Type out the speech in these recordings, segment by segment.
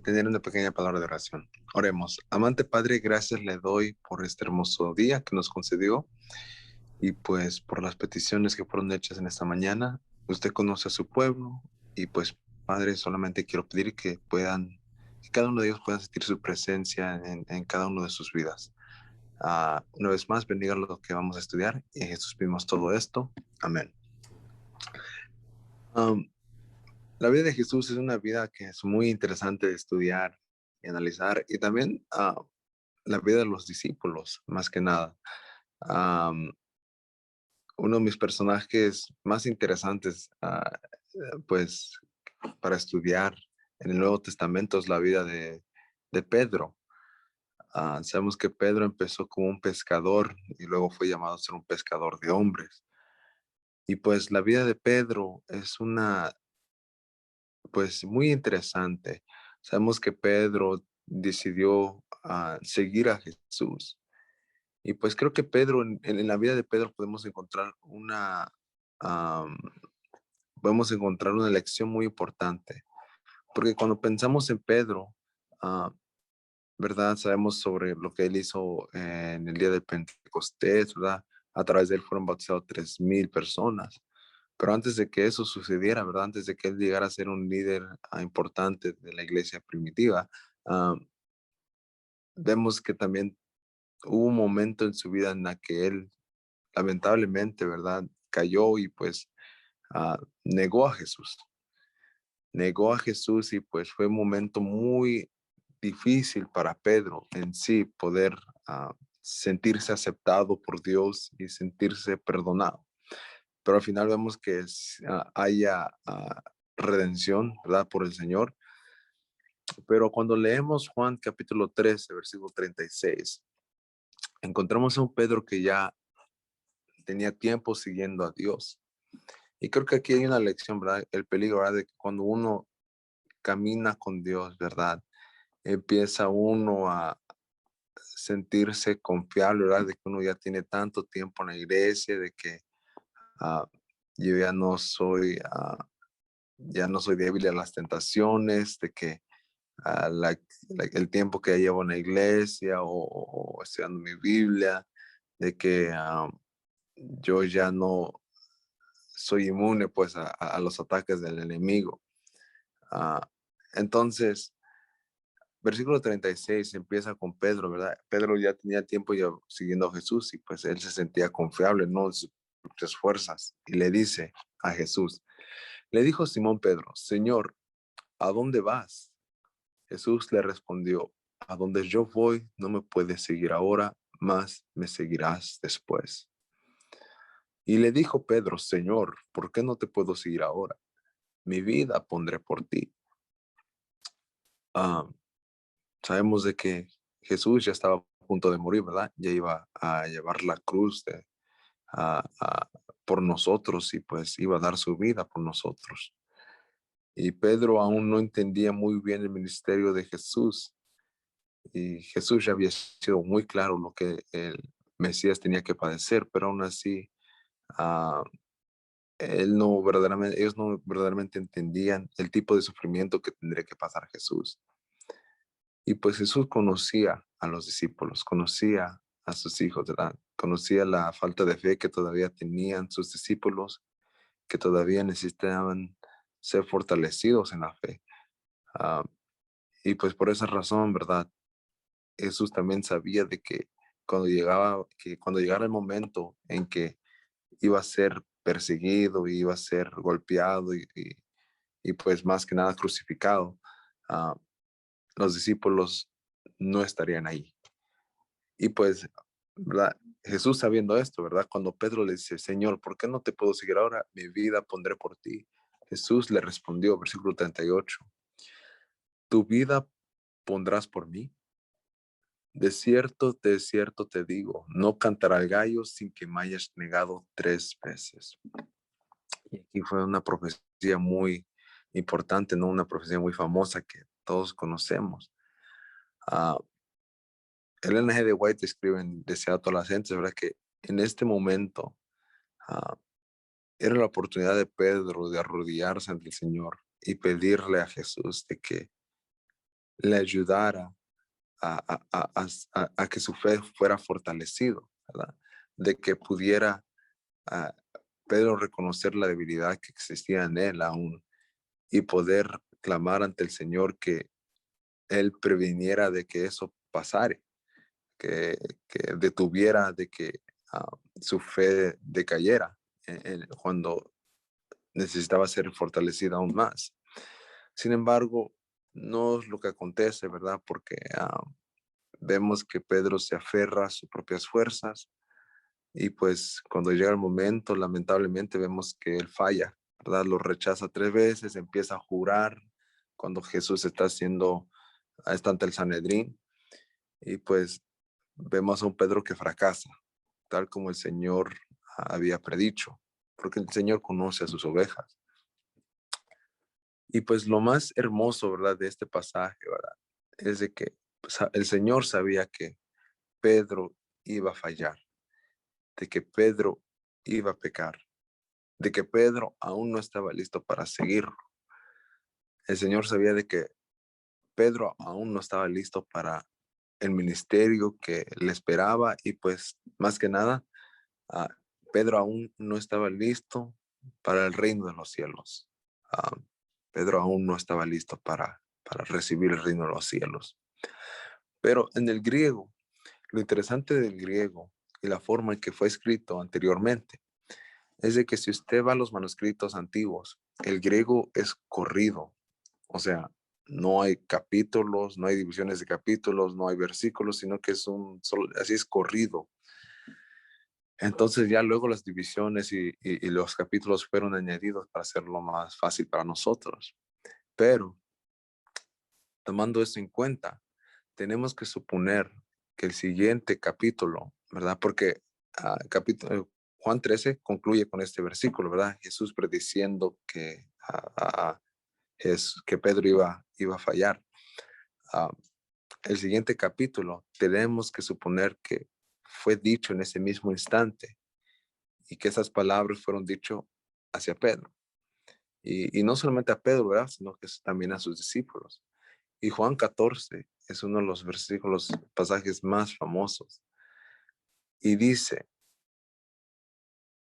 Tener una pequeña palabra de oración. Oremos. Amante Padre, gracias le doy por este hermoso día que nos concedió y pues por las peticiones que fueron hechas en esta mañana. Usted conoce a su pueblo y pues Padre, solamente quiero pedir que cada uno de ellos pueda sentir su presencia en cada uno de sus vidas. Una vez más, bendiga lo que vamos a estudiar y en Jesús pedimos todo esto. Amén. Um, La vida de Jesús es una vida que es muy interesante de estudiar y analizar, y también la vida de los discípulos, más que nada. Am, Uno de mis personajes más interesantes, pues, para estudiar en el Nuevo Testamento es la vida de Pedro. Sabemos que Pedro empezó como un pescador y luego fue llamado a ser un pescador de hombres. Y pues la vida de Pedro es pues muy interesante. Sabemos que Pedro decidió seguir a Jesús. Y pues creo que Pedro, en la vida de Pedro am, podemos encontrar una lección muy importante. Porque cuando pensamos en Pedro, ah, ¿verdad? Sabemos sobre lo que él hizo en el día de Pentecostés, ¿verdad? A través de él fueron bautizados 3,000 personas. Pero antes de que eso sucediera, ¿verdad? Antes de que él llegara a ser un líder importante de la iglesia primitiva, ah, vemos que también hubo un momento en su vida en la que él, lamentablemente, ¿verdad? Cayó y pues negó a Jesús. Negó a Jesús y pues fue un momento muy difícil para Pedro en sí poder sentirse aceptado por Dios y sentirse perdonado. Pero al final vemos que haya redención, ¿verdad? Por el Señor. Pero cuando leemos Juan capítulo 13, versículo 36, encontramos a un Pedro que ya tenía tiempo siguiendo a Dios. Y creo que aquí hay una lección, ¿verdad? El peligro, ¿verdad? De que cuando uno camina con Dios, ¿verdad? Empieza uno a sentirse confiable, ¿verdad? De que uno ya tiene tanto tiempo en la iglesia, de que ah, yo ya no soy débil a las tentaciones, de que el tiempo que llevo en la iglesia o estudiando mi Biblia, de que yo ya no soy inmune pues a los ataques del enemigo. Ah, entonces, versículo 36 empieza con Pedro, ¿verdad? Pedro ya tenía tiempo ya siguiendo a Jesús y pues él se sentía confiable, ¿no? En sus propias fuerzas. Y le dice a Jesús, le dijo Simón Pedro, Señor, ¿a dónde vas? Jesús le respondió, a donde yo voy no me puedes seguir ahora, mas me seguirás después. Y le dijo Pedro, Señor, ¿por qué no te puedo seguir ahora? Mi vida pondré por ti. Ah, Sabemos de que Jesús ya estaba a punto de morir, ¿verdad? Ya iba a llevar la cruz a- a- por nosotros y pues iba a dar su vida por nosotros. Y Pedro aún no entendía muy bien el ministerio de Jesús. Y Jesús ya había sido muy claro lo que el Mesías tenía que padecer, pero aún así, ah, ellos no verdaderamente entendían el tipo de sufrimiento que tendría que pasar Jesús. Y pues Jesús conocía a los discípulos, conocía a sus hijos, ¿verdad? Conocía la falta de fe que todavía tenían sus discípulos, que todavía necesitaban ser fortalecidos en la fe. Ah, y pues por esa razón, ¿verdad? Jesús también sabía de que cuando llegara el momento en que iba a ser perseguido, y iba a ser golpeado y pues más que nada crucificado, ah, los discípulos no estarían ahí. Y pues, ¿verdad? Jesús sabiendo esto, ¿verdad? Cuando Pedro le dice, Señor, ¿por qué no te puedo seguir ahora? Mi vida pondré por ti. Jesús le respondió, versículo 38, ¿tu vida pondrás por mí? De cierto te digo, no cantará el gallo sin que me hayas negado 3 veces. Y aquí fue una profecía muy importante, ¿no? Una profecía muy famosa que todos conocemos. Ah, Ellen G. de White escribe en Deseado a todas las gentes, ¿verdad? Que en este momento ah, era la oportunidad de Pedro de arrodillarse ante el Señor y pedirle a Jesús de que le ayudara a que su fe fuera fortalecido, ¿verdad? De que pudiera ah, Pedro reconocer la debilidad que existía en él aún y poder clamar ante el Señor que él previniera de que eso pasara, que, que detuviera de que su fe decayera cuando necesitaba ser fortalecida aún más. Sin embargo, no es lo que acontece, ¿verdad? Porque vemos que Pedro se aferra a sus propias fuerzas y pues cuando llega el momento, lamentablemente vemos que él falla, ¿verdad? Lo rechaza 3 veces, empieza a jurar cuando Jesús está ante el Sanedrín y pues vemos a un Pedro que fracasa, tal como el Señor había predicho, porque el Señor conoce a sus ovejas. Y pues lo más hermoso, ¿verdad? De este pasaje, ¿verdad? Es de que pues, el Señor sabía que Pedro iba a fallar, de que Pedro iba a pecar, de que Pedro aún no estaba listo para seguirlo. El Señor sabía de que Pedro aún no estaba listo para el ministerio que le esperaba y pues más que nada, ah, Pedro aún no estaba listo para el reino de los cielos. Ah, Pedro aún no estaba listo para recibir el reino de los cielos. Pero en el griego, lo interesante del griego y la forma en que fue escrito anteriormente es de que si usted va a los manuscritos antiguos, el griego es corrido, o sea, no hay capítulos, no hay divisiones de capítulos, no hay versículos, sino que así es corrido. Entonces ya luego las divisiones y los capítulos fueron añadidos para hacerlo más fácil para nosotros. Pero tomando esto en cuenta, tenemos que suponer que el siguiente capítulo, ¿verdad? Porque Juan 13 concluye con este versículo, ¿verdad? Jesús prediciendo que Pedro iba a fallar. Ah, el siguiente capítulo tenemos que suponer que fue dicho en ese mismo instante y que esas palabras fueron dicho hacia Pedro. Y no solamente a Pedro, ¿verdad? Sino que también a sus discípulos. Y Juan 14 es uno de los pasajes más famosos. Y dice,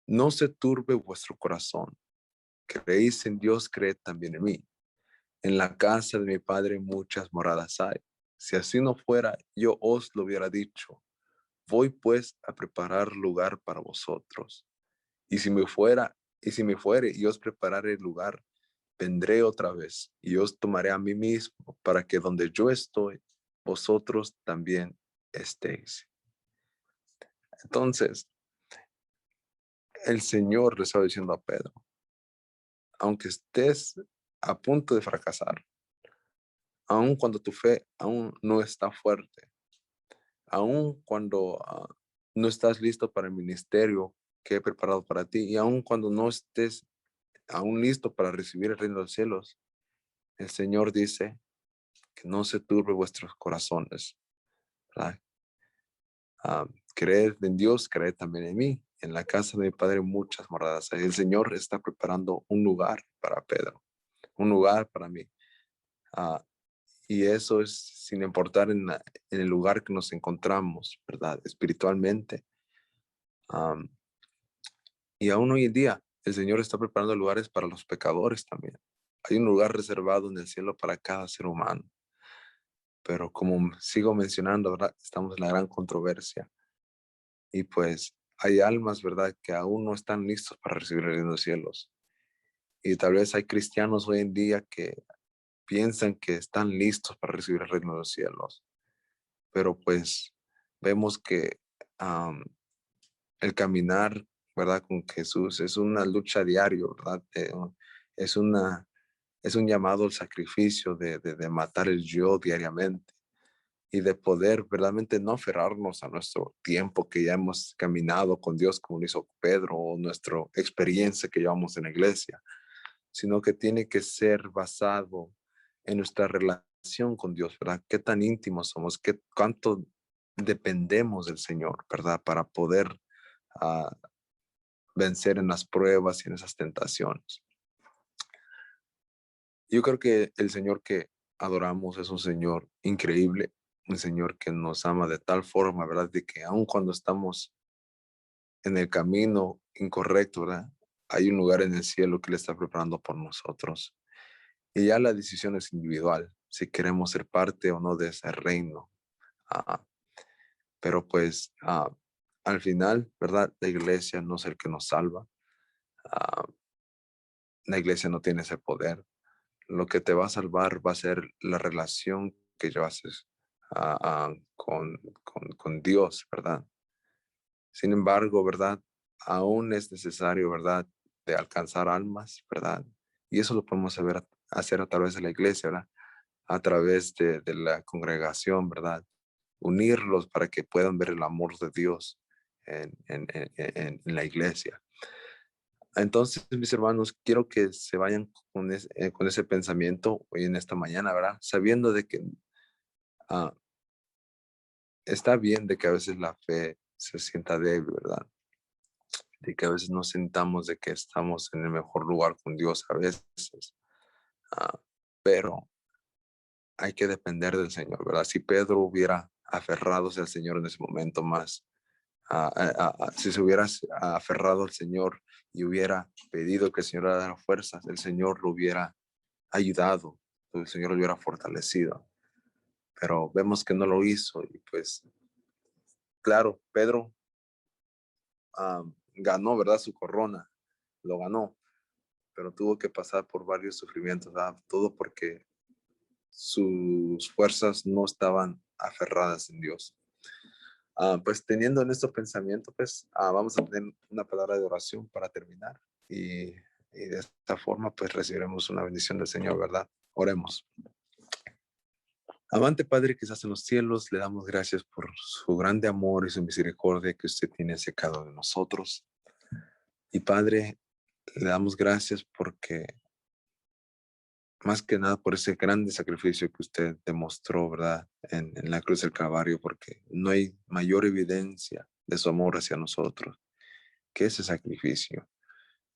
no se turbe vuestro corazón. Creéis en Dios, creed también en mí. En la casa de mi Padre muchas moradas hay. Si así no fuera, yo os lo hubiera dicho. Voy pues a preparar lugar para vosotros. Y si me fuere y os prepararé el lugar, vendré otra vez y os tomaré a mí mismo para que donde yo estoy, vosotros también estéis. Entonces, el Señor le estaba diciendo a Pedro, aunque estés a punto de fracasar, aun cuando tu fe aún no está fuerte, aun cuando no estás listo para el ministerio que he preparado para ti y aun cuando no estés aún listo para recibir el reino de los cielos, el Señor dice que no se turbe vuestros corazones, ¿verdad? Creed en Dios, creed también en mí. En la casa de mi Padre muchas moradas hay. El Señor está preparando un lugar para Pedro, un lugar para mí. Ah, y eso es sin importar en el lugar que nos encontramos, ¿verdad? Espiritualmente. Am, y aún hoy en día, el Señor está preparando lugares para los pecadores también. Hay un lugar reservado en el cielo para cada ser humano. Pero como sigo mencionando, ¿verdad? Estamos en la gran controversia. Y pues hay almas, ¿verdad? Que aún no están listos para recibir el reino de los cielos. Y tal vez hay cristianos hoy en día que piensan que están listos para recibir el reino de los cielos. Pero pues vemos que am, el caminar, ¿verdad? Con Jesús es una lucha diaria, ¿verdad? Es una, es un llamado al sacrificio de matar el yo diariamente y de poder verdaderamente no aferrarnos a nuestro tiempo que ya hemos caminado con Dios como lo hizo Pedro o nuestra experiencia que llevamos en la iglesia, sino que tiene que ser basado en nuestra relación con Dios, ¿verdad? Qué tan íntimos somos, cuánto dependemos del Señor, ¿verdad? Para poder ah, vencer en las pruebas y en esas tentaciones. Yo creo que el Señor que adoramos es un Señor increíble, un Señor que nos ama de tal forma, ¿verdad? De que aun cuando estamos en el camino incorrecto, ¿verdad? Hay un lugar en el cielo que Él está preparando por nosotros. Y ya la decisión es individual, si queremos ser parte o no de ese reino. Ah, pero pues al final, ¿verdad? La iglesia no es el que nos salva. Ah, la iglesia no tiene ese poder. Lo que te va a salvar va a ser la relación que llevas con Dios, ¿verdad? Sin embargo, ¿verdad? Aún es necesario, ¿verdad? De alcanzar almas, ¿verdad? Y eso lo podemos hacer a través de la iglesia, ¿verdad? A través de la congregación, ¿verdad? Unirlos para que puedan ver el amor de Dios en la iglesia. Entonces, mis hermanos, quiero que se vayan con ese pensamiento hoy en esta mañana, ¿verdad? Sabiendo de que ah, está bien de que a veces la fe se sienta débil, ¿verdad? De que a veces nos sintamos de que estamos en el mejor lugar con Dios a veces, ah, pero hay que depender del Señor, ¿verdad? Si Pedro hubiera aferradose al Señor en ese momento más, si se hubiera aferrado al Señor y hubiera pedido que el Señor le diera fuerzas, el Señor lo hubiera ayudado, el Señor lo hubiera fortalecido, pero vemos que no lo hizo y pues claro, Pedro ganó, ¿verdad? Su corona, lo ganó, pero tuvo que pasar por varios sufrimientos, ¿verdad? Todo porque sus fuerzas no estaban aferradas en Dios. Pues teniendo en estos pensamientos, pues vamos a tener una palabra de oración para terminar y de esta forma pues recibiremos una bendición del Señor, ¿verdad? Oremos. Amante Padre que estás en los cielos, le damos gracias por su grande amor y su misericordia que usted tiene hacia cada uno de nosotros. Y Padre, le damos gracias porque más que nada por ese grande sacrificio que usted demostró, ¿verdad? En la cruz del Calvario, porque no hay mayor evidencia de su amor hacia nosotros que ese sacrificio,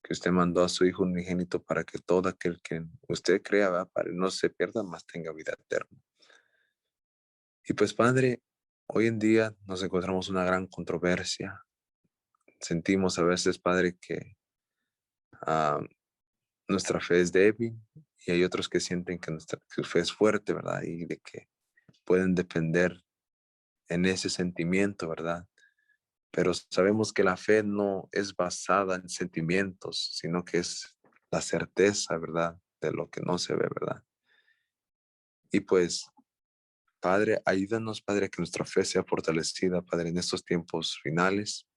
que usted mandó a su Hijo unigénito para que todo aquel que usted crea, ¿verdad? Para que no se pierda, más tenga vida eterna. Y pues, Padre, hoy en día nos encontramos en una gran controversia. Sentimos a veces, Padre, que ah, nuestra fe es débil y hay otros que sienten que nuestra que su fe es fuerte, ¿verdad? Y de que pueden depender en ese sentimiento, ¿verdad? Pero sabemos que la fe no es basada en sentimientos, sino que es la certeza, ¿verdad? De lo que no se ve, ¿verdad? Y pues, Padre, ayúdanos, Padre, a que nuestra fe sea fortalecida, Padre, en estos tiempos finales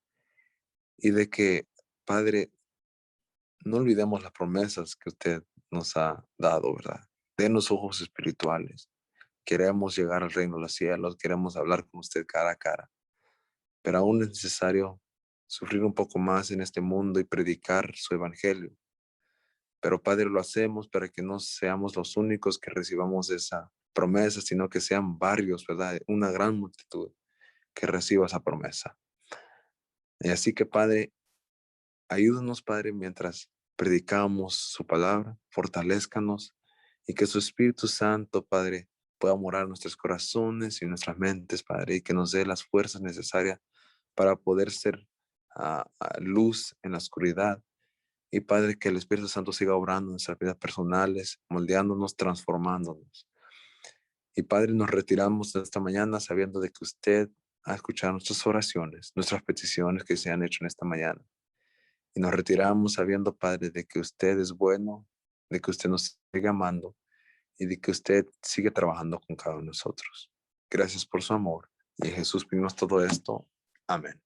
y de que, Padre, no olvidemos las promesas que usted nos ha dado, ¿verdad? Denos ojos espirituales. Queremos llegar al reino de los cielos, queremos hablar con usted cara a cara, pero aún es necesario sufrir un poco más en este mundo y predicar su evangelio. Pero Padre, lo hacemos para que no seamos los únicos que recibamos esa promesa, sino que sean varios, ¿verdad? Una gran multitud que reciba esa promesa. Y así que Padre, ayúdanos, Padre, mientras predicamos su palabra, fortalézcanos y que su Espíritu Santo, Padre, pueda morar en nuestros corazones y en nuestras mentes, Padre, y que nos dé las fuerzas necesarias para poder ser luz en la oscuridad. Y Padre, que el Espíritu Santo siga obrando en nuestras vidas personales, moldeándonos, transformándonos. Y Padre, nos retiramos de esta mañana sabiendo de que usted ha escuchado nuestras oraciones, nuestras peticiones que se han hecho en esta mañana. Y nos retiramos sabiendo, Padre, de que usted es bueno, de que usted nos sigue amando y de que usted sigue trabajando con cada uno de nosotros. Gracias por su amor. Y en Jesús pedimos todo esto. Amén.